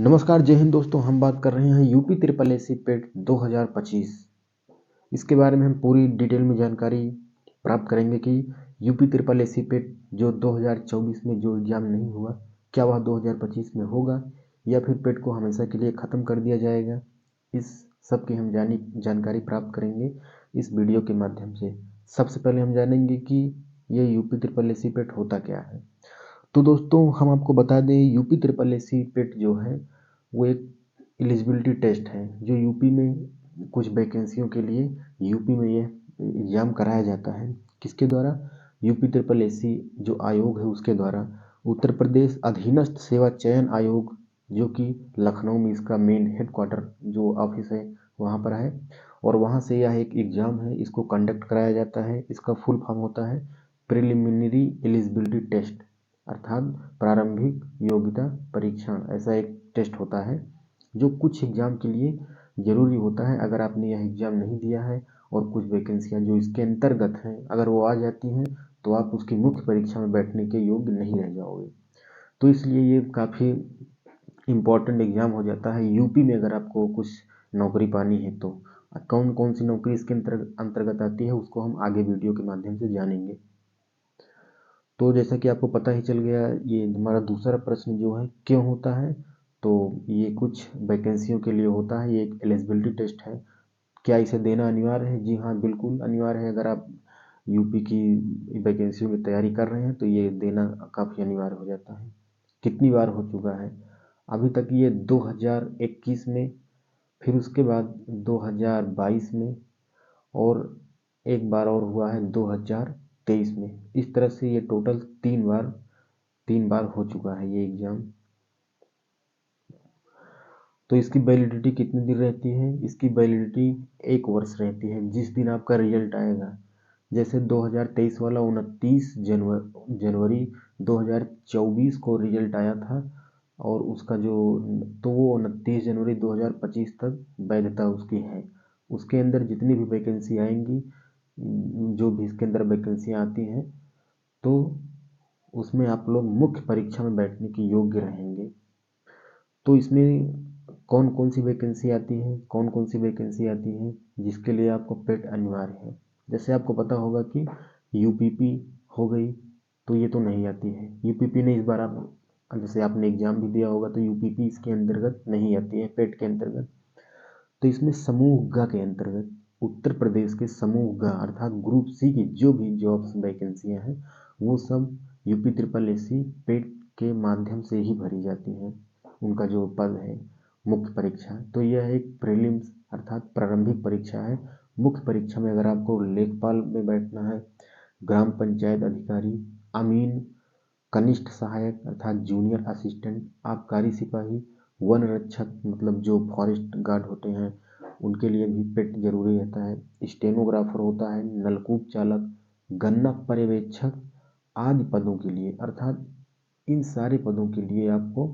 नमस्कार, जय हिंद दोस्तों। हम बात कर रहे हैं यूपी ट्रिपल एसी पेट 2025। इसके बारे में हम पूरी डिटेल में जानकारी प्राप्त करेंगे कि यूपी ट्रिपल एसी पेट जो 2024 में जो एग्ज़ाम नहीं हुआ, क्या वह 2025 में होगा या फिर पेट को हमेशा के लिए ख़त्म कर दिया जाएगा। इस सब की हम जानकारी प्राप्त करेंगे इस वीडियो के माध्यम से। सबसे पहले हम जानेंगे कि ये यूपी ट्रिपल एसी पेट होता क्या है। तो दोस्तों, हम आपको बता दें, यूपी ट्रिपल एसी पेट जो है वो एक एलिजिबिलिटी टेस्ट है जो यूपी में कुछ वैकेंसियों के लिए यूपी में यह एग्ज़ाम कराया जाता है। किसके द्वारा? यूपी ट्रिपल एसी जो आयोग है उसके द्वारा। उत्तर प्रदेश अधीनस्थ सेवा चयन आयोग, जो कि लखनऊ में इसका मेन हेडक्वार्टर जो ऑफिस है वहाँ पर है, और वहाँ से यह एक एग्ज़ाम है, इसको कंडक्ट कराया जाता है। इसका फुल फॉर्म होता है प्रिलिमिनरी एलिजिबिलिटी टेस्ट, अर्थात प्रारंभिक योग्यता परीक्षण। ऐसा एक टेस्ट होता है जो कुछ एग्ज़ाम के लिए ज़रूरी होता है। अगर आपने यह एग्ज़ाम नहीं दिया है और कुछ वैकेंसियाँ जो इसके अंतर्गत हैं अगर वो आ जाती हैं तो आप उसकी मुख्य परीक्षा में बैठने के योग्य नहीं रह जाओगे। तो इसलिए ये काफ़ी इम्पॉर्टेंट एग्ज़ाम हो जाता है यूपी में। अगर आपको कुछ नौकरी पानी है तो कौन कौन सी नौकरी इसके अंतर्गत आती है उसको हम आगे वीडियो के माध्यम से जानेंगे। तो जैसा कि आपको पता ही चल गया, ये हमारा दूसरा प्रश्न जो है क्यों होता है, तो ये कुछ वैकेंसियों के लिए होता है। ये एक एलिजिबिलिटी टेस्ट है। क्या इसे देना अनिवार्य है? जी हाँ, बिल्कुल अनिवार्य है। अगर आप यूपी की वैकेंसियों की तैयारी कर रहे हैं तो ये देना काफ़ी अनिवार्य हो जाता है। कितनी बार हो चुका है? अभी तक ये 2021 में, फिर उसके बाद 2022 में, और एक बार और हुआ है 2023 में। इस तरह से ये टोटल तीन बार हो चुका है ये एग्ज़ाम। तो इसकी वैलिडिटी कितने दिन रहती है? इसकी वैलिडिटी 1 वर्ष रहती है जिस दिन आपका रिजल्ट आएगा। जैसे 2023 वाला 29 जनवरी 2024 को रिजल्ट आया था, और उसका जो तो वो 29 जनवरी 2025 तक वैधता उसकी है। उसके अंदर जितनी भी वैकेंसी आएंगी, जो भी इसके अंदर वैकेंसियाँ आती हैं, तो उसमें आप लोग मुख्य परीक्षा में बैठने के योग्य रहेंगे। तो इसमें कौन कौन सी वैकेंसी आती है, कौन कौन सी वैकेंसी आती है जिसके लिए आपको पेट अनिवार्य है। जैसे आपको पता होगा कि यूपीपी हो गई, तो ये तो नहीं आती है। यूपीपी ने इस बार आप जैसे आपने एग्ज़ाम भी दिया होगा तो यूपीपी इसके अंतर्गत नहीं आती है, पेट के अंतर्गत। तो इसमें समूह ग के अंतर्गत उत्तर प्रदेश के समूह ग अर्थात ग्रुप सी की जो भी जॉब्स वैकेंसियाँ हैं वो सब यूपी ट्रिपल एसी पेट के माध्यम से ही भरी जाती हैं। उनका जो पद है मुख्य परीक्षा, तो यह एक प्रीलिम्स अर्थात प्रारंभिक परीक्षा है। मुख्य परीक्षा में अगर आपको लेखपाल में बैठना है, ग्राम पंचायत अधिकारी, अमीन, कनिष्ठ सहायक अर्थात जूनियर असिस्टेंट, आबकारी सिपाही, वन रक्षक मतलब जो फॉरेस्ट गार्ड होते हैं उनके लिए भी पेट जरूरी रहता है। स्टेनोग्राफर होता है, नलकूप चालक, गन्ना पर्यवेक्षक आदि पदों के लिए, अर्थात इन सारे पदों के लिए आपको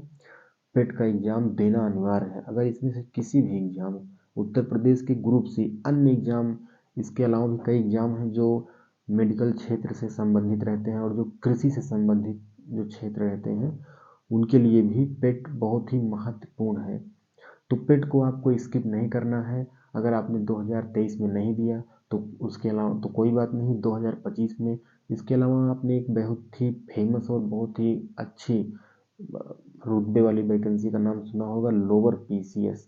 पेट का एग्ज़ाम देना अनिवार्य है। अगर इसमें से किसी भी एग्ज़ाम, उत्तर प्रदेश के ग्रुप सी, अन्य एग्ज़ाम, इसके अलावा भी कई एग्ज़ाम हैं जो मेडिकल क्षेत्र से संबंधित रहते हैं और जो कृषि से संबंधित जो क्षेत्र रहते हैं उनके लिए भी पेट बहुत ही महत्वपूर्ण है। तो पेट को आपको स्किप नहीं करना है। अगर आपने 2023 में नहीं दिया तो उसके अलावा तो कोई बात नहीं, 2025 में। इसके अलावा आपने एक बहुत ही फेमस और बहुत ही अच्छी रुतबे वाली वैकेंसी का नाम सुना होगा, लोअर पीसीएस।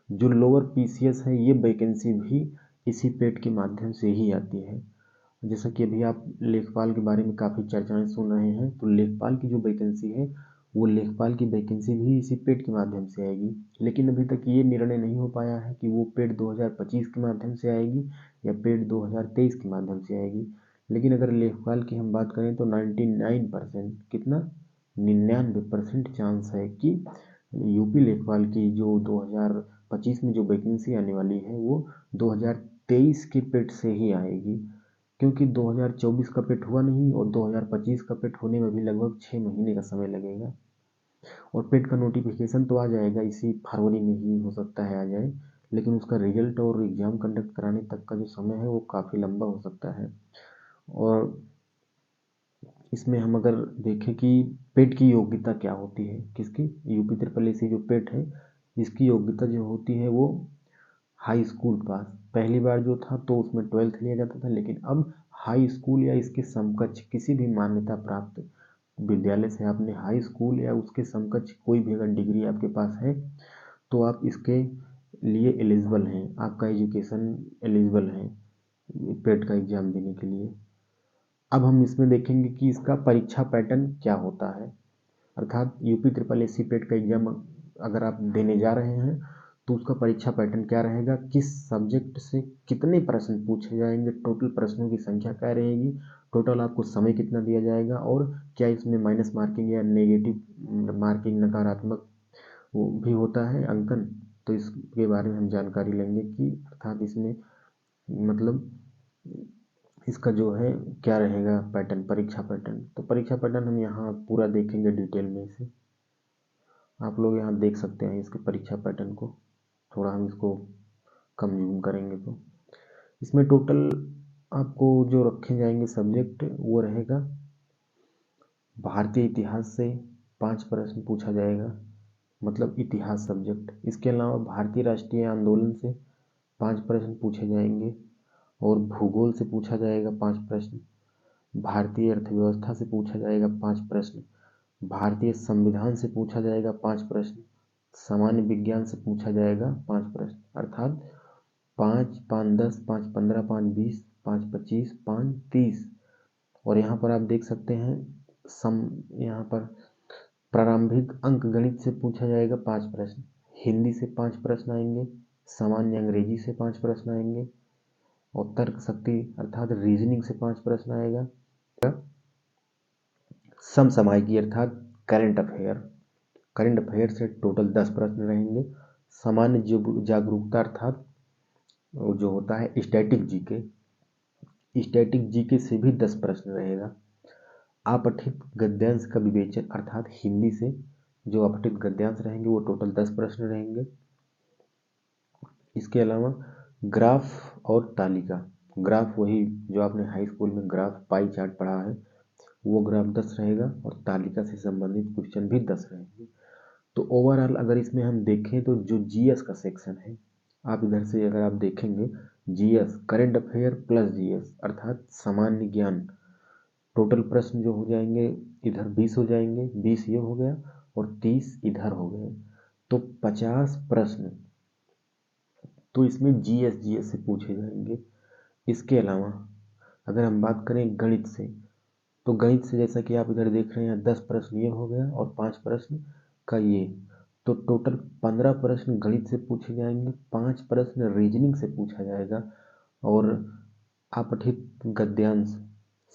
जो लोअर पीसीएस है ये वैकेंसी भी इसी पेट के माध्यम से ही आती है। जैसा कि अभी आप लेखपाल के बारे में काफ़ी चर्चाएं सुन रहे हैं, तो लेखपाल की जो वैकेंसी है वो लेखपाल की वैकेंसी भी इसी पेट के माध्यम से आएगी। लेकिन अभी तक ये निर्णय नहीं हो पाया है कि वो पेट 2025 के माध्यम से आएगी या पेट 2023 के माध्यम से आएगी। लेकिन अगर लेखपाल की हम बात करें तो 99%, कितना, 99% चांस है कि यूपी लेखपाल की जो 2025 में जो वैकेंसी आने वाली है वो 2023 के पेट से ही आएगी। क्योंकि 2024 का पेट हुआ नहीं और 2025 का पेट होने में भी लगभग 6 महीने का समय लगेगा। और पेट का नोटिफिकेशन तो आ जाएगा इसी फरवरी में ही, हो सकता है आ जाए, लेकिन उसका रिजल्ट और एग्ज़ाम कंडक्ट कराने तक का जो समय है वो काफ़ी लंबा हो सकता है। और इसमें हम अगर देखें कि पेट की योग्यता क्या होती है, किसकी, यूपी ट्रिपल एसी जो पेट है इसकी योग्यता जो होती है वो हाई स्कूल पास। पहली बार जो था तो उसमें 12th लिया जाता था, लेकिन अब हाई स्कूल या इसके समकक्ष किसी भी मान्यता प्राप्त विद्यालय से आपने हाई स्कूल या उसके समकक्ष कोई भी अगर डिग्री आपके पास है तो आप इसके लिए एलिजिबल हैं, आपका एजुकेशन एलिजिबल है पेट का एग्ज़ाम देने के लिए। अब हम इसमें देखेंगे कि इसका परीक्षा पैटर्न क्या होता है, अर्थात यूपी ट्रिपल एसी पेट का एग्जाम अगर आप देने जा रहे हैं तो उसका परीक्षा पैटर्न क्या रहेगा, किस सब्जेक्ट से कितने प्रश्न पूछे जाएंगे, टोटल प्रश्नों की संख्या क्या रहेगी, टोटल आपको समय कितना दिया जाएगा, और क्या इसमें माइनस मार्किंग या नेगेटिव मार्किंग नकारात्मक वो भी होता है अंकन। तो इसके बारे में हम जानकारी लेंगे कि अर्थात इसमें मतलब इसका जो है क्या रहेगा पैटर्न, परीक्षा पैटर्न। तो परीक्षा पैटर्न हम यहाँ पूरा देखेंगे डिटेल में इसे, आप लोग यहाँ देख सकते हैं इसके परीक्षा पैटर्न को। थोड़ा हम इसको कम जूम करेंगे तो इसमें टोटल आपको जो रखे जाएंगे सब्जेक्ट वो रहेगा भारतीय इतिहास से 5 प्रश्न पूछा जाएगा, मतलब इतिहास सब्जेक्ट। इसके अलावा भारतीय राष्ट्रीय आंदोलन से 5 प्रश्न पूछे जाएंगे, और भूगोल से पूछा जाएगा 5 प्रश्न, भारतीय अर्थव्यवस्था से पूछा जाएगा 5 प्रश्न, भारतीय संविधान से पूछा जाएगा 5 प्रश्न, सामान्य विज्ञान से पूछा जाएगा 5 प्रश्न। अर्थात 5 5 10 5 15 5 20 5 25 5 30। और यहाँ पर आप देख सकते हैं सम यहाँ पर प्रारंभिक अंक गणित से पूछा जाएगा 5 प्रश्न, हिंदी से 5 प्रश्न आएंगे, सामान्य अंग्रेजी से 5 प्रश्न आएंगे, और तर्क शक्ति अर्थात रीजनिंग से 5 प्रश्न आएगा, समसामयिकी अर्थात करंट अफेयर से टोटल 10 प्रश्न रहेंगे, सामान्य जागरूकता अर्थात वो जो होता है स्टैटिक जीके से भी 10 प्रश्न रहेगा, अपठित गद्यांश का विवेचन अर्थात हिंदी से जो अपठित गद्यांश रहेंगे वो टोटल 10 प्रश्न रहेंगे। इसके अलावा ग्राफ और तालिका, ग्राफ वही जो आपने हाई स्कूल में ग्राफ पाई चार्ट पढ़ा है वो ग्राफ 10 रहेगा, और तालिका से संबंधित क्वेश्चन भी 10 रहेंगे। तो ओवरऑल अगर इसमें हम देखें तो जो जीएस का सेक्शन है, आप इधर से अगर आप देखेंगे GS current affair plus GS अर्थात सामान्य ज्ञान, टोटल प्रश्न जो हो जाएंगे इधर 20 हो जाएंगे, 20 ये हो गया और 30 इधर हो गए, तो 50 प्रश्न तो इसमें जीएस से पूछे जाएंगे। इसके अलावा अगर हम बात करें गणित से, तो गणित से जैसा कि आप इधर देख रहे हैं 10 प्रश्न ये हो गया और 5 प्रश्न का ये, तो टोटल 15 प्रश्न गणित से पूछे जाएंगे, 5 प्रश्न रीजनिंग से पूछा जाएगा, और अपठित गद्यांश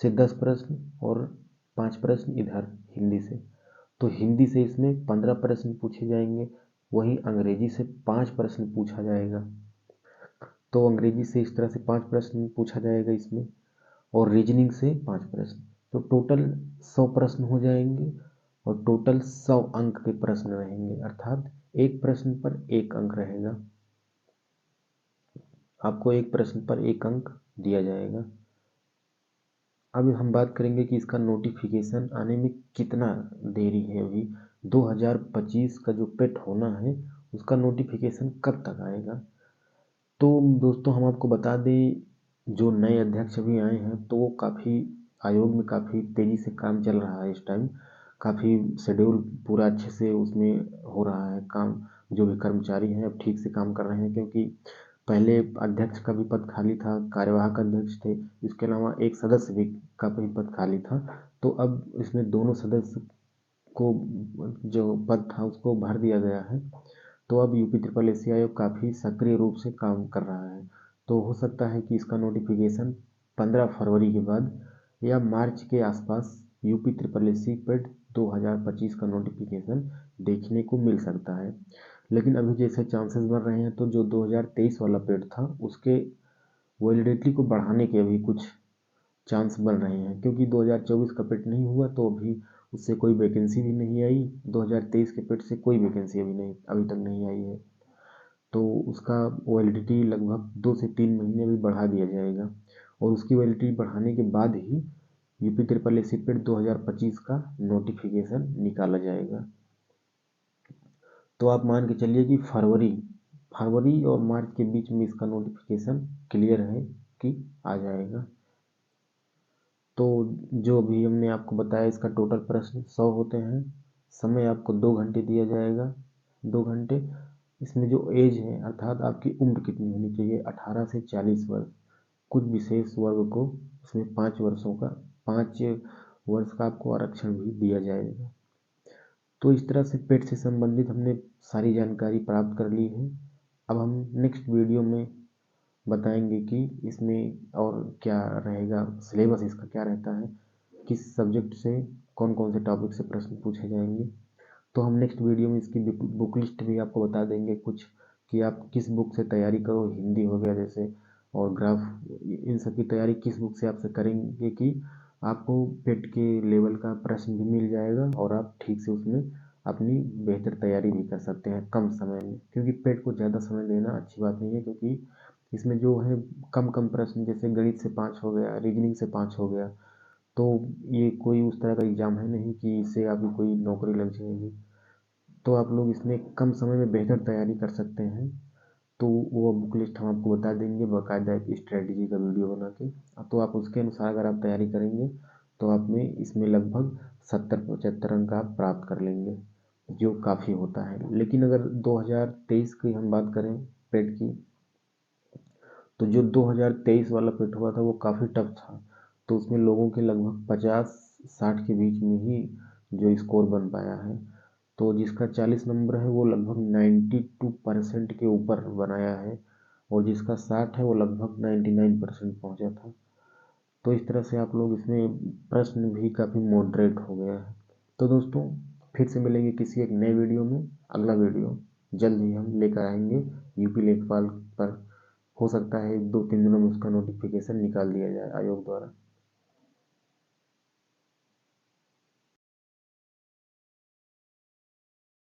से 10 प्रश्न और 5 प्रश्न इधर हिंदी से, तो हिंदी से इसमें 15 प्रश्न पूछे जाएंगे, वहीं अंग्रेजी से 5 प्रश्न पूछा जाएगा, तो अंग्रेजी से इस तरह से 5 प्रश्न पूछा जाएगा इसमें, और रीजनिंग से 5 प्रश्न, तो टोटल 100 प्रश्न हो जाएंगे, और टोटल 100 अंक के प्रश्न रहेंगे, अर्थात एक प्रश्न पर 1 अंक रहेगा, आपको एक प्रश्न पर 1 अंक दिया जाएगा। अब हम बात करेंगे कि इसका नोटिफिकेशन आने में कितना देरी है, अभी 2025 का जो पेट होना है उसका नोटिफिकेशन कब तक आएगा। तो दोस्तों हम आपको बता दें, जो नए अध्यक्ष अभी आए हैं तो वो काफ़ी आयोग में काफ़ी तेज़ी से काम चल रहा है इस टाइम, काफ़ी शेड्यूल पूरा अच्छे से उसमें हो रहा है काम, जो भी कर्मचारी हैं अब ठीक से काम कर रहे हैं, क्योंकि पहले अध्यक्ष का भी पद खाली था, कार्यवाहक अध्यक्ष थे, इसके अलावा एक सदस्य भी का भी पद खाली था, तो अब इसमें दोनों सदस्य को जो पद था उसको भर दिया गया है, तो अब यूपी ट्रिपल एसी आयोग काफ़ी सक्रिय रूप से काम कर रहा है, तो हो सकता है कि इसका नोटिफिकेशन 15 फरवरी के बाद या मार्च के आसपास यूपी ट्रिपल एसी पेड 2025 का नोटिफिकेशन देखने को मिल सकता है। लेकिन अभी जैसे चांसेस बढ़ रहे हैं तो जो 2023 वाला पेड था उसके वैलिडिटी को बढ़ाने के अभी कुछ चांस बन रहे हैं, क्योंकि 2024 का पेट नहीं हुआ तो अभी उससे कोई वैकेंसी भी नहीं आई, 2023 के पेट से कोई वैकेंसी अभी तक नहीं आई है, तो उसका वैलिडिटी लगभग 2 से 3 महीने भी बढ़ा दिया जाएगा, और उसकी वैलिडिटी बढ़ाने के बाद ही यूपी ट्रिपल एसी पेट 2025 का नोटिफिकेशन निकाला जाएगा। तो आप मान के चलिए कि फरवरी और मार्च के बीच में इसका नोटिफिकेशन क्लियर है कि आ जाएगा। तो जो भी हमने आपको बताया, इसका टोटल प्रश्न 100 होते हैं। समय आपको 2 घंटे दिया जाएगा, 2 घंटे। इसमें जो एज है अर्थात आपकी उम्र कितनी होनी चाहिए, 18 से 40 वर्ष। कुछ विशेष वर्ग को इसमें 5 वर्ष का आपको आरक्षण भी दिया जाएगा। तो इस तरह से पेट से संबंधित हमने सारी जानकारी प्राप्त कर ली है। अब हम नेक्स्ट वीडियो में बताएंगे कि इसमें और क्या रहेगा, सिलेबस इसका क्या रहता है, किस सब्जेक्ट से कौन कौन से टॉपिक से प्रश्न पूछे जाएंगे। तो हम नेक्स्ट वीडियो में इसकी बुक लिस्ट भी आपको बता देंगे कुछ, कि आप किस बुक से तैयारी करो, हिंदी हो गया जैसे, और ग्राफ, इन सब की तैयारी किस बुक से आपसे करेंगे कि आपको पेट के लेवल का प्रश्न भी मिल जाएगा और आप ठीक से उसमें अपनी बेहतर तैयारी भी कर सकते हैं कम समय में। क्योंकि पेट को ज़्यादा समय देना अच्छी बात नहीं है, क्योंकि इसमें जो है कम प्रश्न, जैसे गणित से 5 हो गया, रीजनिंग से 5 हो गया, तो ये कोई उस तरह का एग्ज़ाम है नहीं कि इससे आपकी कोई नौकरी लग जाएगी। तो आप लोग इसमें कम समय में बेहतर तैयारी कर सकते हैं। तो वो बुक लिस्ट हम आपको बता देंगे बाकायदा एक स्ट्रेटजी का वीडियो बना के। तो आप उसके अनुसार अगर आप तैयारी करेंगे तो आप में इसमें लगभग 70-75 अंक आप प्राप्त कर लेंगे, जो काफ़ी होता है। लेकिन अगर 2023 की हम बात करें पेट की, तो जो 2023 वाला पेट हुआ था वो काफ़ी टफ था। तो उसमें लोगों के लगभग 50-60 के बीच में ही जो स्कोर बन पाया है। तो जिसका 40 नंबर है वो लगभग 92% के ऊपर बनाया है, और जिसका 60 है वो लगभग 99% पहुंचा था। तो इस तरह से आप लोग इसमें प्रश्न भी काफ़ी मॉडरेट हो गया है। तो दोस्तों, फिर से मिलेंगे किसी एक नए वीडियो में। अगला वीडियो जल्द ही हम लेकर आएंगे यूपी लेखपाल पर। हो सकता है 2-3 दिनों में उसका नोटिफिकेशन निकाल दिया जाए आयोग द्वारा।